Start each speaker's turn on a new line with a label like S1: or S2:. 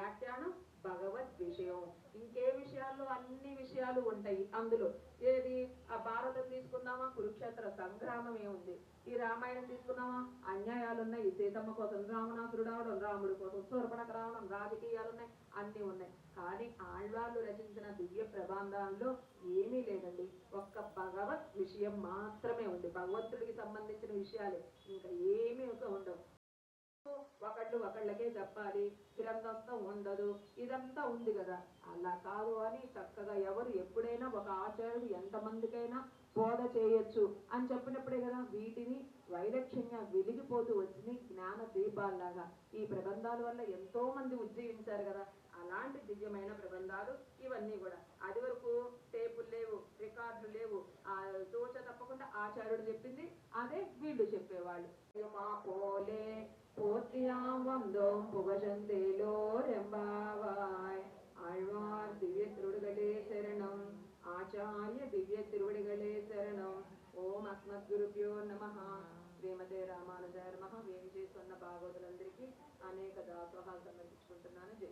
S1: వ్యాఖ్యానం భగవద్ విషయం. ఇంకే విషయాల్లో అన్ని విషయాలు ఉంటాయి అందులో. ఏది ఆ భారతం తీసుకుందామా, కురుక్షేత్ర సంగ్రామమే ఉంది. ఈ రామాయణం తీసుకున్నామా, అన్యాయాలు ఉన్నాయి, సీతమ్మ కోసం రావణాసురుడు అవడం, రాముడి కోసం శూర్పణఖ రావడం, రాజకీయాలు ఉన్నాయి, అన్ని ఉన్నాయి. కానీ ఆళ్వార్లు రచించిన దివ్య ప్రబంధాల్లో ఏమీ లేదండి, ఒక్క భగవత్ విషయం మాత్రమే ఉంది. భగవంతుడికి సంబంధించిన విషయాలే, ఇంకా ఏమీ ఉండవు. ఒకళ్ళకే చెప్పాలి, గ్రంథంతో ఉండదు, ఇదంతా ఉంది కదా. అలా కాదు అని చక్కగా ఎవరు ఎప్పుడైనా ఒక ఆచార్యుడు ఎంతమందికైనా బోధ చేయొచ్చు అని చెప్పినప్పుడే కదా వీటిని వైలక్షణ్య వెలిగిపోతూ వచ్చిన జ్ఞాన దీపాల్లాగా ఈ ప్రబంధాల వల్ల ఎంతో మంది ఉజ్జీవించారు కదా. అలాంటి దివ్యమైన ప్రబంధాలు ఇవన్నీ కూడా. అది వరకు టేపులు లేవు, రికార్డులు లేవు, తోచ తప్పకుండా ఆచార్యుడు చెప్పింది అదే వీళ్ళు చెప్పేవాళ్ళు. మా పోలే போற்றியாம் வந்தோம் புகழந்தேலோரெம்பாவாய். ஆழ்வார் திவ்ய திருவடிகளே சரணம், ஆச்சாரிய திவ்ய திருவடிகளே சரணம். ఓం అస్మద్గురుభ్యో నమః. శ్రీమతే రామానుజాయ నమః. వేంచేస్తున్న భాగవతులందరికీ అనేక దాసోహాలు సమర్పించుకుంటున్నాను. జై